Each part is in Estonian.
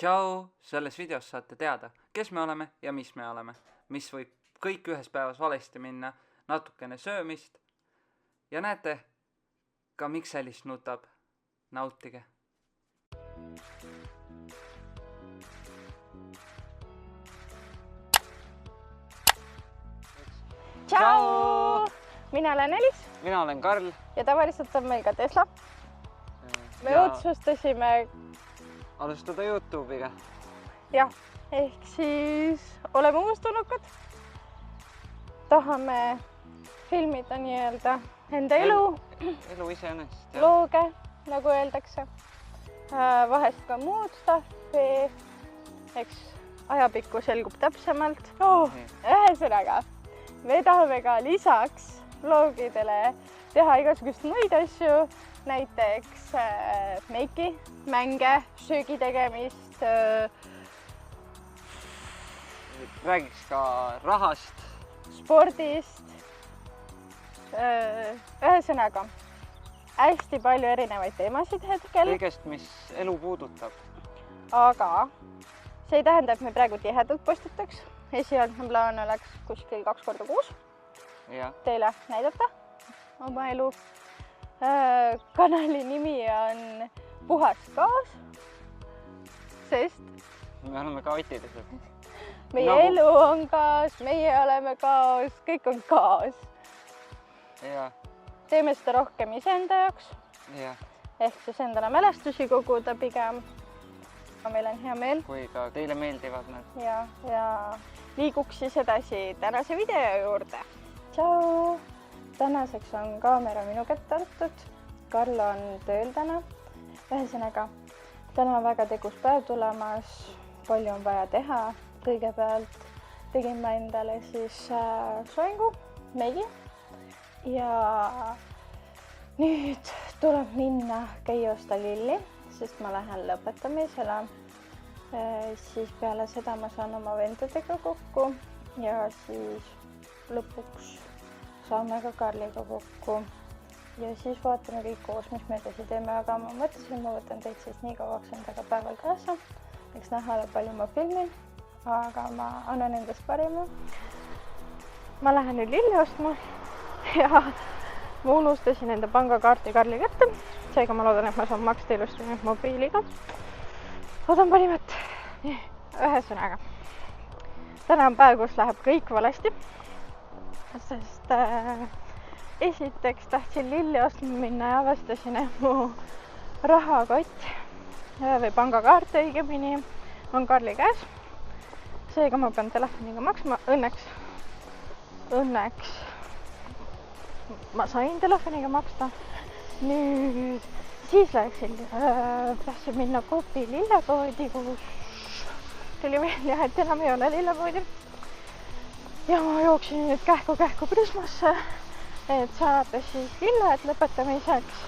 Tšau! Selles videos saate teada, kes me oleme ja mis me oleme, mis võib kõik ühes päevas valesti minna, natukene söömist ja näete ka miks Alice nutab. Nautige! Tšau! Mina olen Alice. Mina olen Karl. Ja tavaliselt on meil ka Tesla. Me otsustasime alustada YouTube'iga. Jah, ehk siis oleme uustulnukad. Tahame filmida nii-öelda enda elu. Elu iseenesest. Looge, nagu öeldakse. Vahest ka muud staffi. Eks ajapikku selgub täpsemalt. Ühesõnaga, me tahame ka lisaks vlogidele teha igasugust muid asju. Näiteks meiki, mänge, söögi tegemist. Räägiks ka rahast. Spordist. Ühesõnaga, hästi palju erinevaid teemasid hetkel. Kõigest, mis elu puudutab. Aga see ei tähenda, et me praegu tihedalt postitaks. Esialgne plaan oleks kuskil 2 korda kuus. Teile näidata oma elu. Kanali nimi on Puhas Kaos, sest me oleme kaotilised. Meie elu on kaos, meie oleme kaos, kõik on kaos. Teeme seda rohkem iseenda jaoks. Ehk siis endale mälestusi koguda pigem. Meil on hea meel. Kui ka teile meeldivad need. Ja liiguks siis edasi tänase video juurde. Tšau! Tänaseks on kaamera minu kätte antud. Karl on tööl täna. Ühesõnaga, täna on väga tegus päev tulemas. Palju on vaja teha. Kõigepealt tegin ma endale siis soengu, meigi. Ja nüüd tuleb minna käia osta lilli, sest ma lähen lõpetamisele. Siis peale seda ma saan oma vendadega kokku ja siis lõpuks saame ka Karliga kokku ja siis vaatame kõik koos, mis me edasi teeme, aga ma mõtlesin, ma võtan teid siis nii kauaks endaga päeval kaasa. Eks näha ole palju ma filmin, aga ma annan endast parima. Ma lähen nüüd lilli ostma ja ma unustasin enda pangakaarti Karli kätte. Seega ma loodan, et ma saan maksta ilusti mobiiliga. Loodan parimat. Ühesõnaga, täna on päev, kus läheb kõik valesti. Sest esiteks tahtsin lilli ostma minna ja avastasin, et mu rahakott või pangakaart õigemini on Karli käes. Seega ma pean telefoniga maksma. Õnneks ma sain telefoniga maksta. Nüüd siis tahtsin minna Coopi lillepoodi, kus tuli välja, et enam ei ole lillepoodi. Ja ma jooksin nüüd kähku Prismasse, et saada siis lilled lõpetamiseks.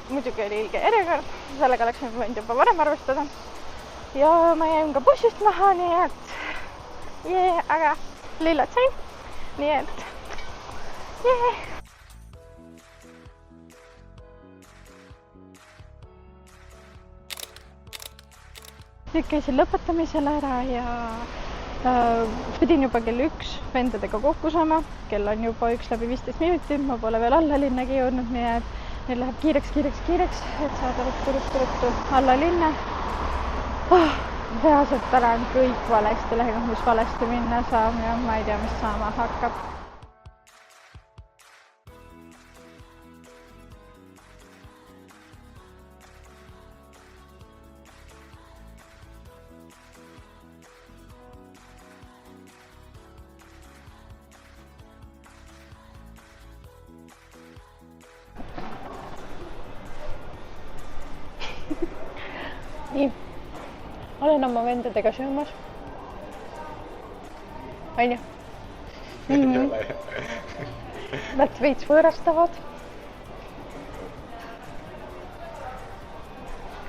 Muidugi oli ilge järjekord, sellega läksin võinud juba varem arvestada. Ja ma jäin ka bussist maha, nii et aga lilled sain, nii et Nüüd käisin lõpetamisel ära ja pidin juba kell 1 vendadega kokku saama. Kell on juba 1:15 minutit, ma pole veel alla linnagi jõudnud, nii et nüüd läheb kiireks, et saada ruttu alla linna. Reaalselt täna on kõik valesti läinud, mis valesti minna saab ja ma ei tea, mis saama hakkab. Nii, olen oma vendadega söömas. Aine. Nad veits võõrastavad.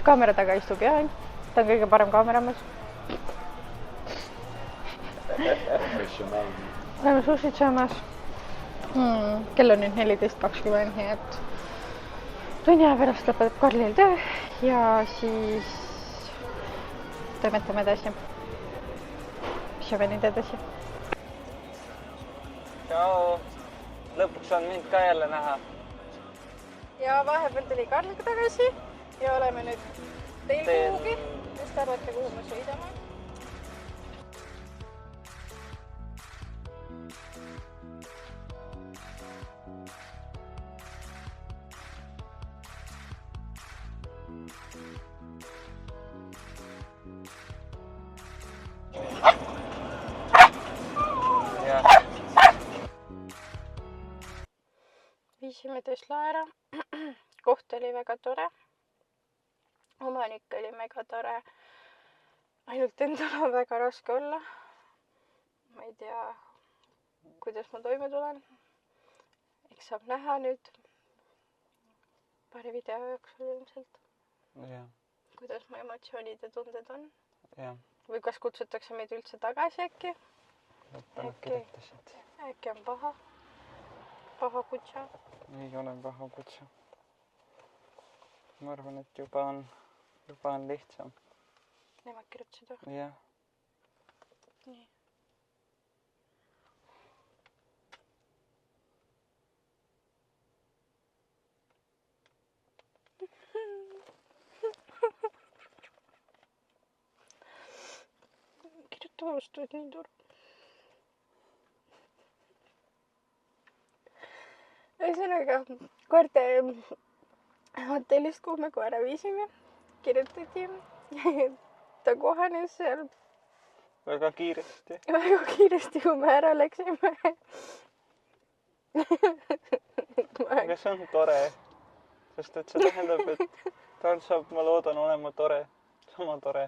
Kaamera taga istub Jaan. Ta on kõige parem kaameramas. Oleme sushit söömas. Kell on nüüd 14:20, nii et tunni aja pärast lõpetab Karlil töö ja siis toimetame edasi. mis sa nüüd edasi? Tšau! Lõpuks on mind ka jälle näha. Ja vahepeal tuli Karl tagasi ja oleme nüüd teil kuhugi. Just arvate, kuhu me sõidame? Viisime Tesla ära. Koht oli väga tore. Omanik oli mega tore. Ainult endal on väga raske olla. Ma ei tea, kuidas ma toime tulen. Eks saab näha nüüd paari video jooksul ilmselt. Kuidas mu emotsioonid ja tunded on. Või kas kutsutakse meid üldse tagasi äkki? Äkki on paha. Paha kutsa. Ei ole paha kutsa. Ma arvan, et juba on lihtsam. Nemad kirjutasid või? Jah. Nii. Kirjuta vastu, et nii tore. Ühesõnaga, koerte hotellist, kuhu me koera viisime, kirjutati. Ta kohanes seal väga kiiresti. Väga kiiresti, kui me ära läksime. Aga see on tore, sest et see tähendab, et tal saab, ma loodan, olema tore, sama tore.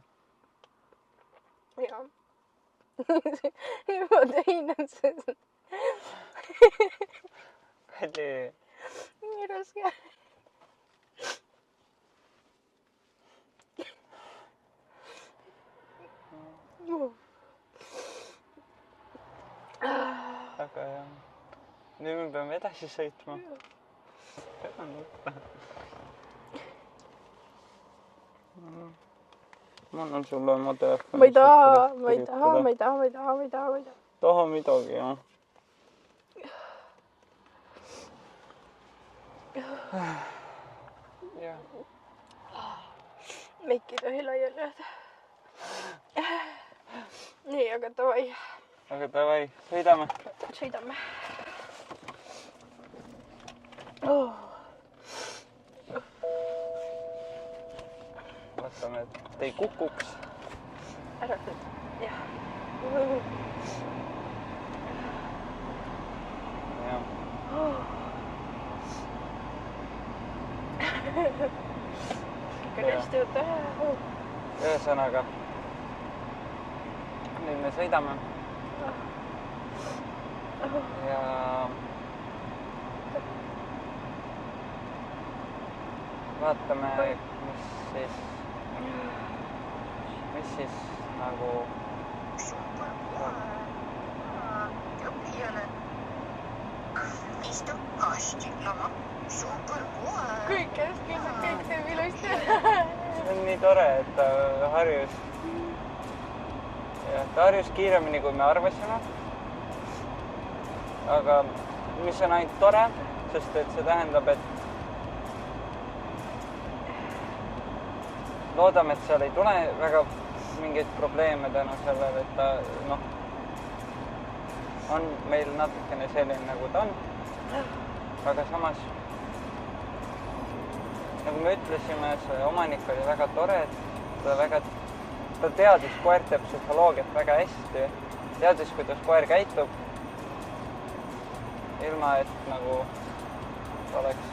Jaa. Ma tein, et see... Kalli. Nii raske. Aga jah. Nüüd me peame edasi sõitma. Ma annan sulle oma telefoni. Ma ei taha. Taha midagi, jah. Meik ei tohi laiali jääda. Nii, aga davai. Aga davai, sõidame. Sõidame. Vaatame, et ei kukuks. Ära küll, jah. Kõresti juurde. Ühesõnaga, nüüd me sõidame. Ja vaatame, mis siis nagu Istu kasti, lama, super kohe. Kõik kesklised, kõik teeb ilusti. See on nii tore, et ta harjus kiiremini, kui me arvasime. Aga mis on ainult tore, sest et see tähendab, et loodame, et seal ei tule väga mingeid probleeme tänu sellele, et ta on meil natukene selline, nagu ta on. Aga samas, nagu me ütlesime, see omanik oli väga tore, et ta teadis koerte psühholoogiat väga hästi, teadis, kuidas koer käitub, ilma et nagu oleks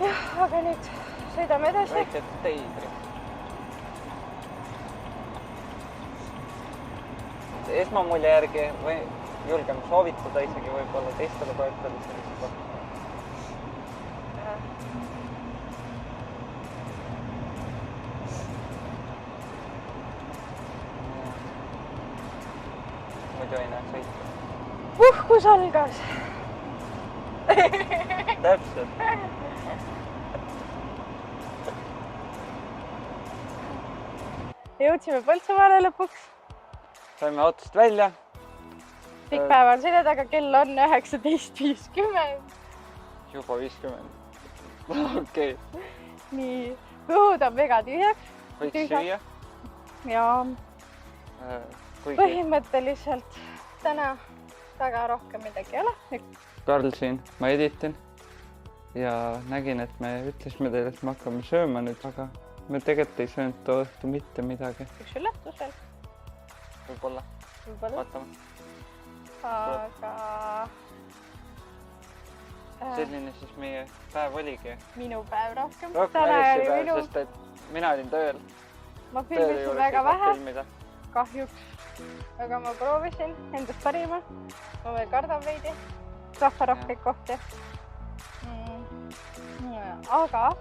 jah, aga nüüd sõidame edasi. väiked teidrid. Esmamulje järgi või julgen soovitada isegi võib-olla teistele koertele sellist kohta. Muidu ei näe sõita. Kus algas? täpselt. Jõudsime Põltsumaale lõpuks. Saime autost välja. Pikk päev on selja taga, kell on 19:50. Juba 50. Okei. Nii, kõhud on väga tühjaks. Võiks süüa. Ja Kuigi põhimõtteliselt täna väga rohkem midagi ei ole. Karl siin, ma editin. Ja nägin, et me ütlesime teile, et me hakkame sööma nüüd, aga me tegelikult ei söönud too õhtu mitte midagi. Üks üllatus veel. Võib-olla. Vaatame. Aga Selline siis meie päev oligi. minu päev rohkem. Rohkem Alice'i päev, sest et mina olin tööl. Ma filmisin väga vähe, kahjuks. Aga ma proovisin endast parima. Ma veel kardan veidi rahvarohkeid kohti. Aga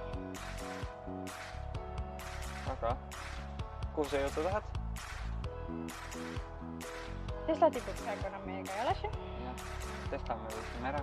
kuhu sa jõuda tahad? Tesla tipud praegu enam meiega ei ole siin. Tesla me võtsime ära.